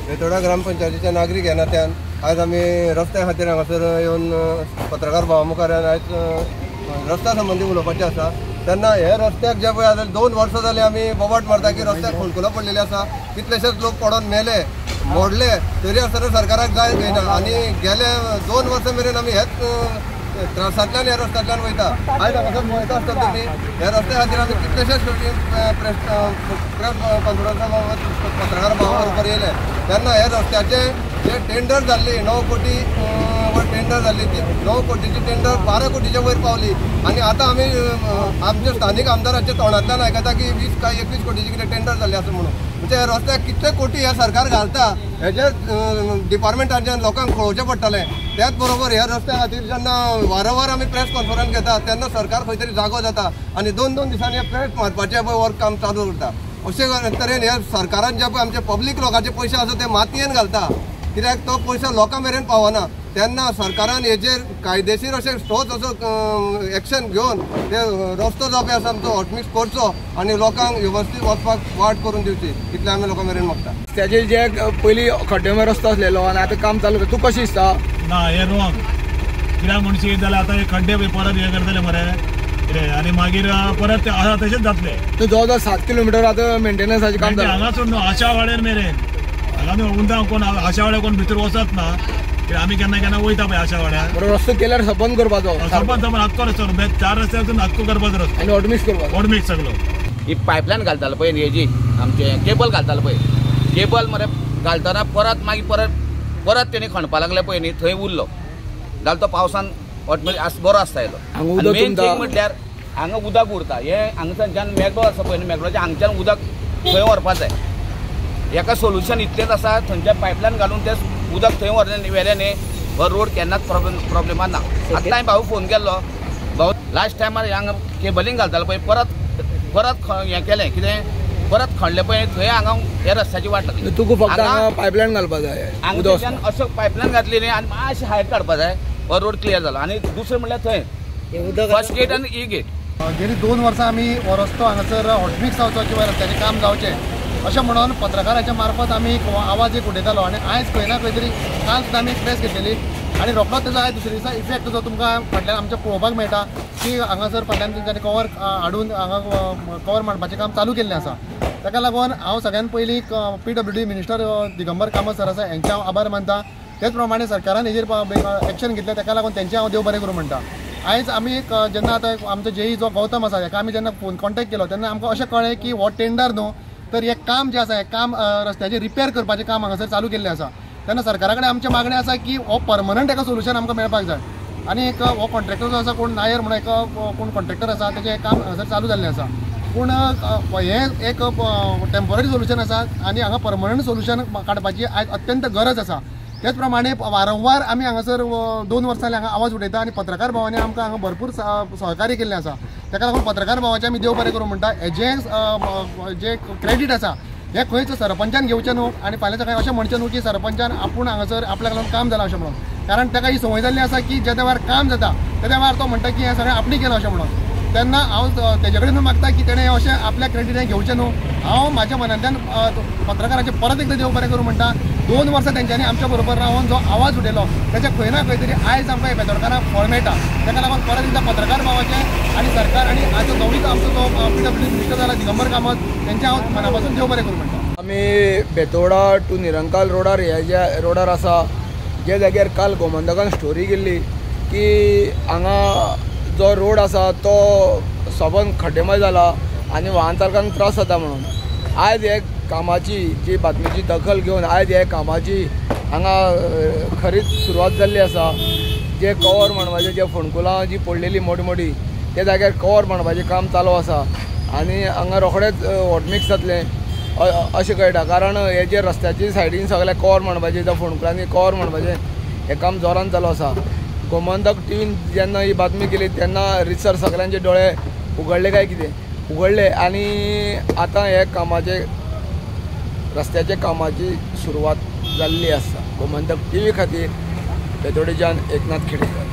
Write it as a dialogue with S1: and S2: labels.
S1: बेतोडा ग्रामपंचायतीचे नागरीक ह्या नात्यान आज आम्ही रस्त्या खातीर हांगासर येवन पत्रकार भावा मुखार आयज रस्त्या संबंधी उलोवपाचें आसा। तेन्ना हे रस्त्याक जे पळय 2 वर्सां जालीं आमी बोबाट मारता की रस्त्याक खोलकुलां पडलेली आसा, कितलेशेच लोक पडोन मेले मोडले, तरी आसतना सरकाराक जाय घेयना आनी गेले 2 वर्सां मेरेन आमी हेच त्रासांतल्यान ह्या रस्त्यांतल्यान वयता। आयज हांगासर पळयता आसतना तुमी ह्या रस्त्या खातीर आमी कितलेशेच प्रेस कॉन्फरन्सा पत्रकार भावा बरोबर येयले तेन्ना हे रस्त्याचे जे टेंडर जाल्ली 9 कोटी टेंडर जाल्ली ती 9 कोटीची टेंडर 12 कोटीच्या वयर पावली आनी आतां आमी आमच्या स्थानीक आमदाराच्या तोंडांतल्यान आयकता की 20 काय 21 कोटीची कितें टेंडर जाल्ली आसा म्हणून। म्हणजे ह्या रस्त्याक कितले कोटी हे सरकार घालता हेजे डिपार्टमेंटाच्यान लोकांक कळोवचें पडटलें। त्याच बरोबर ह्या रस्त्या खातीर जेन्ना वारंवार आमी प्रेस कॉन्फरन्स घेता तेन्ना सरकार खंय तरी जागो जाता आनी 2-2 दिसांनी हे प्रेस मारपाचें वर्क काम चालू करता। अशें तरेन ह्या सरकारान जे पळय आमचे पब्लीक लोकांचे पयशे आसा ते मातयेन घालता, कित्याक तो पयसो लोकां मेरेन पावना। तेन्ना सरकारान हेजेर कायदेशीर अशें ठोस असो एक्शन घेवन ते रस्तो जो पळय आसा आमचो हॉटमिक्स करचो आनी लोकांक वेवस्थीत वचपाक वाट करून दिवची, इतलें आमी लोकां मेरेन मागता।
S2: त्याचे जे पयलीं खड्डेमे रस्तो आसलेलो आनी आतां काम चालू तूं कशें दिसता?
S3: ना हे रॉंग, कित्याक म्हणशी जाल्यार आतां हे खड्डे परत हे करतले मरे कितें आनी मागीर परत आसा तशेंच जातले।
S2: जवळ 7 किलोमिटर आतां मेंटेनन्साचें काम जालें
S3: हांगासून न्हू आशा वाड्यार मेरेन हांगा न्हू उंदा कोण आशा वाड्यार कोण भितर वचत ना, आमी केन्ना केन्ना वयता पळय आशा वाड्यार
S2: रस्तो केल्यार सबंद करपाचो
S3: सबंद आख्खो रस्तो 4 रस्त्यातून आख्खो करपाचो रस्तो
S2: आनी ऑटमिक्स करपाचो
S3: ऑटमिक्स सगळो।
S4: ही पायपलायन घालतालो पळय हेजी आमचे केबल घालतालो पळय केबल मरे घालतना परत तेणी खणपा लागले पळय न्ही थंय उरलो जाल्यार तो पावसान ऑटोमॅटीक बरो आसता येयलो। मेन थिंग म्हटल्यार हांगा उदक उरता, हे हांगाच्यान मेगडो आसा पळय मेगडोच्या हांगच्यान उदक थंय व्हरपा जाय। हेका सोल्युशन इतलेंच आसा थंयच्या पायपलायन घालून ते उदक थंय व्हेलें न्ही हो रोड केन्नाच प्रॉब्लेम ना। आतां हांवें भाऊ फोन केल्लो, भाऊ लास्ट टायमार हांगा केबलींग घालतालो पळय परत हें केलें कितें परत खणलें पळय थंय हांगा हे रस्त्याची वाट लागली।
S2: तुका फक्त हांगा पायपलायन घालपा जाय,
S4: हांगाच्यान अशें पायपलायन घातली न्ही आनी मातशें हायट काडपा जाय हो रोड क्लियर जालो। आनी दुसरें म्हणल्यार थंय फर्स्ट गेट आनी ई गेट
S5: गेली 2 वर्सां आमी हो रस्तो हांगासर हॉटमिक्स जावचो किंवा रस्त्याचें काम जावचें अशें म्हणून पत्रकाराच्या मार्फत आमी आवाज एक उडयतालो आनी आयज खंय ना खंय तरी काल सुद्दां आमी प्रेस घेतलेली आनी रोखडोच तेजो आयज दुसरे दिसा इफेक्ट जो तुमकां फाटल्यान आमच्या पळोवपाक मेळटा की हांगासर फाटल्यान तेंच्यांनी कवर हाडून हांगा कवर मांडपाचें काम चालू केल्लें आसा। ताका लागून हांव सगळ्यान पयलीं PWD minister Digambar Kamat sir आसा हेंचे हांव आभार मानता। तेच प्रमाणे सरकारान हेजेर एक्शन घेतलें ताका लागून तेंचे हांव देव बरें करूं म्हणटा। आयज आमी जेन्ना आतां आमचो जेई जो गौतम आसा हेका आमी जेन्ना फोन कॉन्टेक्ट केलो तेन्ना आमकां अशें कळ्ळें की हो टेंडर न्हू तर हे काम जे आसा हे काम रस्त्याचे रिपेर करपाचें काम हांगासर चालू केल्लें आसा। तेन्ना सरकारा कडेन आमचें मागणें आसा की हो परमनंट एका सोल्युशन आमकां मेळपाक जाय आनी एक हो कॉन्ट्रॅक्टर जो आसा कोण नायर म्हणून एक कोण कॉन्ट्रॅक्टर आसा तेजें काम हांगासर चालू जाल्लें आसा। पूण हें एक टेम्पररी सोल्युशन आसा आनी हांगा परमनंट सोल्युशन काडपाची आयज अत्यंत गरज आसा। तेच प्रमाणे वारंवार आमी हांगासर 2 वर्सां जालीं हांगा आवाज उडयता आनी पत्रकार भावांनी आमकां हांगा भरपूर सहकार्य केल्लें आसा। ताका लागून पत्रकार भावाचें आमी देव बरें करूं म्हणटा। हेजें जे क्रेडीट आसा हे खंयच सरपंचान घेवचें न्हू आनी फाल्यां सकाळीं अशें म्हणचें न्हू की सरपंचान आपूण हांगासर आपल्याक लागून काम जालां अशें म्हणून, कारण ताका ही संवय जाल्ली आसा की ज्या वेळार काम जाता त्या वेळार तो म्हणटा की हें सगळें आपणी केलां अशें म्हणून। तेन्ना हांव तेजे कडेन मागता की तेणें अशें आपल्या क्रेडीट घेवचें न्हू। हांव म्हाज्या मनांतल्यान पत्रकाराचें परत एकदां देव बरें करूं म्हणटा। 2 वर्सां तेंच्यांनी आमच्या बरोबर रावन जो आवाज उडयलो तेच्या खंय ना खंय तरी आयज आमकां बेतोडकारांक फळ मेळटा। ताका लागून परत एकदां पत्रकार भावाचें आनी सरकार आनी आजचो नवनीत आमचो जो PWD मिनिस्टर जाला दिगंबर कामत तेंचे हांव मना पासून देव बरें करूं म्हणटा।
S2: आमी बेतोडा टू निरंकाल रोडार ह्या ज्या रोडार आसा जे जाग्यार काल गोमंतकान स्टोरी केल्ली की हांगा जो रोड आसा तो सबंद खड्डेमय जाला आनी वाहन चालकांक त्रास जाता म्हणून आयज हे कामाची जी बातमीची दखल घेवन आयज हे कामाची हांगा खरीच सुरवात जाल्ली आसा। जे कवर मांडपाचें जे फोंडकुलां जी पडलेली मोठी ते जाग्यार कवर मांडपाचें काम चालू आसा आनी हांगा रोखडेंच हॉटमिक्स जातलें अशें कळटा, कारण हे जे रस्त्याची सायडीन सगळ्या कवर मांडपाचें त्या फोंडकुलांनी कवर मांडपाचें हें काम जोरान चालू आसा। गोमंतक टीव्हीन जेन्ना ही बातमी केली तेन्ना रितसर सगळ्यांचे दोळे उगडले काय कितें उगडले आनी आतां हे कामाचे रस्त्याचे कामाची सुरवात जाल्ली आसा। गोमंतक टीव्ही खातीर बेतोडेच्यान एकनाथ खेडेकर।